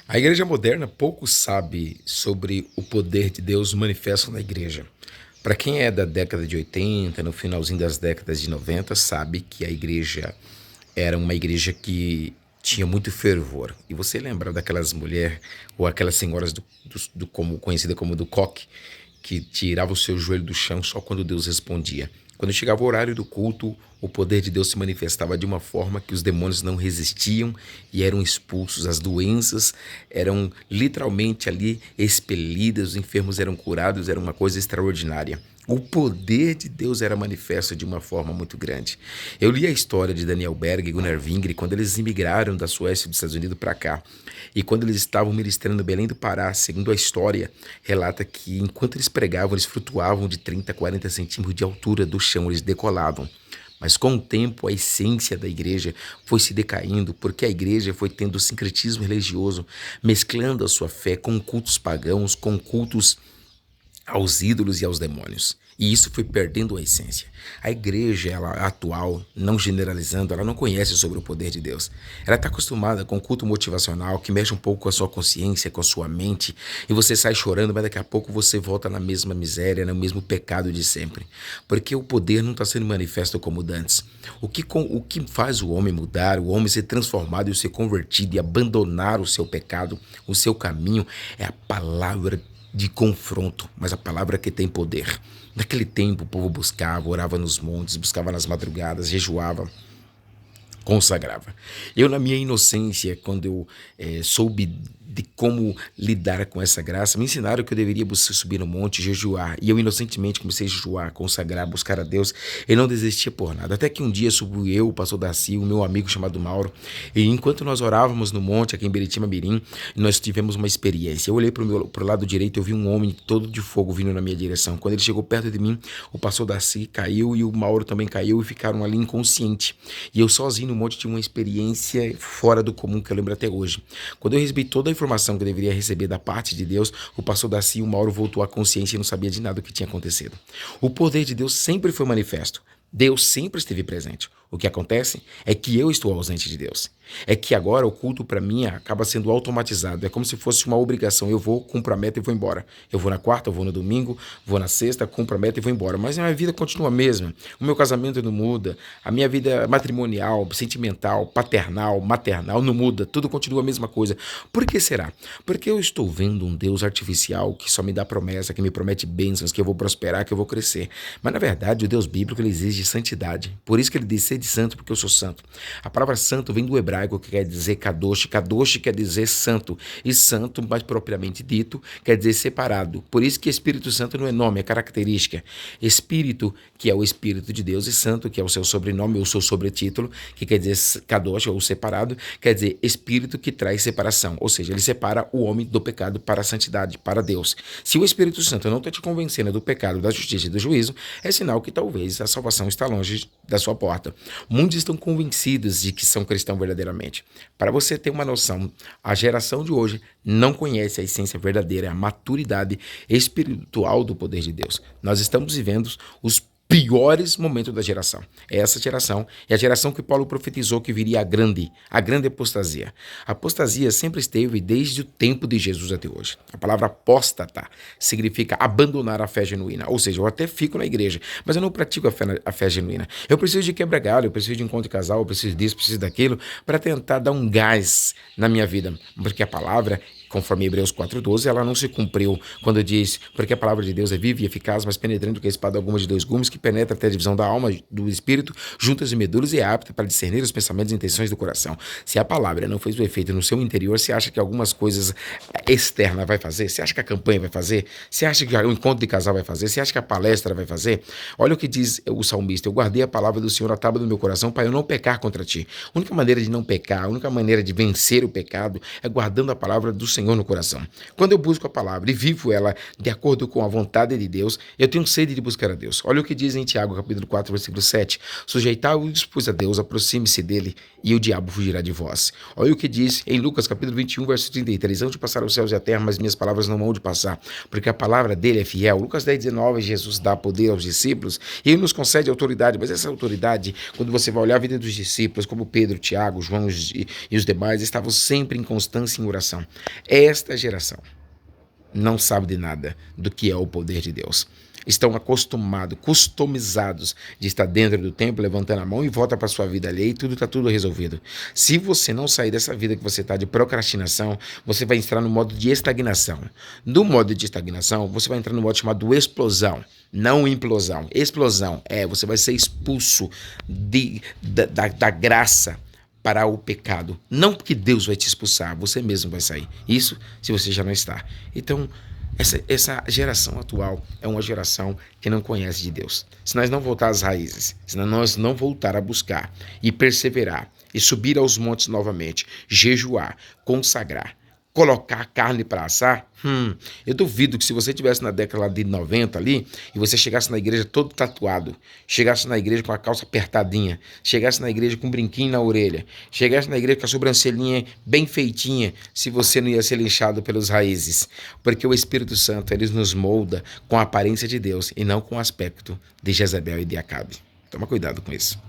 A igreja moderna pouco sabe sobre o poder de Deus manifesto na igreja. Para quem é da década de 80, no finalzinho das décadas de 90, sabe que a igreja era uma igreja que tinha muito fervor. E você lembra daquelas mulheres ou aquelas senhoras como, conhecida como do coque, que tirava o seu joelho do chão só quando Deus respondia. Quando chegava o horário do culto, o poder de Deus se manifestava de uma forma que os demônios não resistiam e eram expulsos. As doenças eram literalmente ali expelidas, os enfermos eram curados, era uma coisa extraordinária. O poder de Deus era manifesto de uma forma muito grande. Eu li a história de Daniel Berg e Gunnar Wingre quando eles imigraram da Suécia e dos Estados Unidos para cá. E quando eles estavam ministrando em Belém do Pará, segundo a história, relata que enquanto eles pregavam, eles flutuavam de 30 a 40 centímetros de altura do chão, eles decolavam. Mas com o tempo, a essência da igreja foi se decaindo, porque a igreja foi tendo sincretismo religioso, mesclando a sua fé com cultos pagãos, com cultos aos ídolos e aos demônios. E isso foi perdendo a essência. A igreja, ela atual, não generalizando, ela não conhece sobre o poder de Deus. Ela está acostumada com o culto motivacional, que mexe um pouco com a sua consciência, com a sua mente, e você sai chorando, mas daqui a pouco você volta na mesma miséria, no mesmo pecado de sempre. Porque o poder não está sendo manifesto como dantes. O que faz o homem mudar, o homem ser transformado e ser convertido e abandonar o seu pecado, o seu caminho, é a palavra de confronto, mas a palavra que tem poder. Naquele tempo o povo buscava, orava nos montes, buscava nas madrugadas, jejuava, consagrava. Eu, na minha inocência, quando eu soube de como lidar com essa graça, me ensinaram que eu deveria subir no monte, jejuar. E eu inocentemente comecei a jejuar, consagrar, buscar a Deus e não desistia por nada. Até que um dia subi eu, o pastor Darcy, o meu amigo chamado Mauro, e enquanto nós orávamos no monte, aqui em Beritima Mirim, nós tivemos uma experiência. Eu olhei pro lado direito e eu vi um homem todo de fogo vindo na minha direção. Quando ele chegou perto de mim, o pastor Darcy caiu e o Mauro também caiu e ficaram ali inconscientes. E eu sozinho no monte tive uma experiência fora do comum que eu lembro até hoje. Quando eu recebi toda a informação que eu deveria receber da parte de Deus, o pastor Darcy e o Mauro voltou à consciência e não sabia de nada do que tinha acontecido. O poder de Deus sempre foi manifesto. Deus sempre esteve presente. O que acontece é que eu estou ausente de Deus. É que agora o culto para mim acaba sendo automatizado. É como se fosse uma obrigação. Eu vou, cumpro a meta e vou embora. Eu vou na quarta, eu vou no domingo, vou na sexta, cumpro a meta e vou embora. Mas a minha vida continua a mesma. O meu casamento não muda. A minha vida matrimonial, sentimental, paternal, maternal não muda. Tudo continua a mesma coisa. Por que será? Porque eu estou vendo um Deus artificial que só me dá promessa, que me promete bênçãos, que eu vou prosperar, que eu vou crescer. Mas na verdade o Deus bíblico ele exige santidade. Por isso que ele diz ser de santo, porque eu sou santo. A palavra santo vem do hebraico que quer dizer kadosh. Kadosh quer dizer santo. E santo, mais propriamente dito, quer dizer separado. Por isso que Espírito Santo não é nome, é característica. Espírito, que é o Espírito de Deus, e santo, que é o seu sobrenome, ou o seu sobretítulo, que quer dizer kadosh, ou separado, quer dizer espírito que traz separação. Ou seja, ele separa o homem do pecado para a santidade, para Deus. Se o Espírito Santo não está te convencendo do pecado, da justiça e do juízo, é sinal que talvez a salvação está longe da sua porta. Muitos estão convencidos de que são cristãos verdadeiramente. Para você ter uma noção, a geração de hoje não conhece a essência verdadeira, a maturidade espiritual do poder de Deus. Nós estamos vivendo os piores momentos da geração. Essa geração é a geração que Paulo profetizou que viria a grande apostasia. A apostasia sempre esteve desde o tempo de Jesus até hoje. A palavra apóstata significa abandonar a fé genuína. Ou seja, eu até fico na igreja, mas eu não pratico a fé genuína. Eu preciso de quebra-galho, eu preciso de encontro de casal, eu preciso disso, preciso daquilo, para tentar dar um gás na minha vida. Porque a palavra, conforme Hebreus 4,12, ela não se cumpriu quando diz, porque a palavra de Deus é viva e eficaz, mas penetrante que a espada alguma de dois gumes, que penetra até a divisão da alma, do espírito, juntas e medulas, e é apta para discernir os pensamentos e intenções do coração. Se a palavra não fez o efeito no seu interior, você acha que algumas coisas externas vai fazer? Você acha que a campanha vai fazer? Você acha que o encontro de casal vai fazer? Você acha que a palestra vai fazer? Olha o que diz o salmista: eu guardei a palavra do Senhor à tábua do meu coração para eu não pecar contra ti. A única maneira de não pecar, a única maneira de vencer o pecado é guardando a palavra do Senhor no coração. Quando eu busco a palavra e vivo ela de acordo com a vontade de Deus, eu tenho sede de buscar a Deus. Olha o que diz em Tiago, capítulo 4, versículo 7. Sujeitai-vos, pois, a Deus, aproxime-se dele e o diabo fugirá de vós. Olha o que diz em Lucas, capítulo 21, verso 33. Hão de passar os céus e a terra, mas minhas palavras não hão de passar, porque a palavra dele é fiel. Lucas 10, 19, Jesus dá poder aos discípulos e ele nos concede autoridade, mas essa autoridade, quando você vai olhar a vida dos discípulos, como Pedro, Tiago, João e os demais, estavam sempre em constância em oração. Esta geração não sabe de nada do que é o poder de Deus. Estão acostumados, customizados de estar dentro do templo, levantando a mão e volta para a sua vida ali e tudo está tudo resolvido. Se você não sair dessa vida que você está de procrastinação, você vai entrar no modo de estagnação. No modo de estagnação, você vai entrar no modo chamado explosão, não implosão. Explosão você vai ser expulso da graça para o pecado. Não porque Deus vai te expulsar, você mesmo vai sair. Isso se você já não está. Então, essa geração atual é uma geração que não conhece de Deus. Se nós não voltar às raízes, se nós não voltar a buscar e perseverar e subir aos montes novamente, jejuar, consagrar, colocar a carne para assar, eu duvido que se você estivesse na década de 90 ali, e você chegasse na igreja todo tatuado, chegasse na igreja com a calça apertadinha, chegasse na igreja com um brinquinho na orelha, chegasse na igreja com a sobrancelhinha bem feitinha, se você não ia ser linchado pelas raízes. Porque o Espírito Santo, ele nos molda com a aparência de Deus e não com o aspecto de Jezabel e de Acabe. Toma cuidado com isso.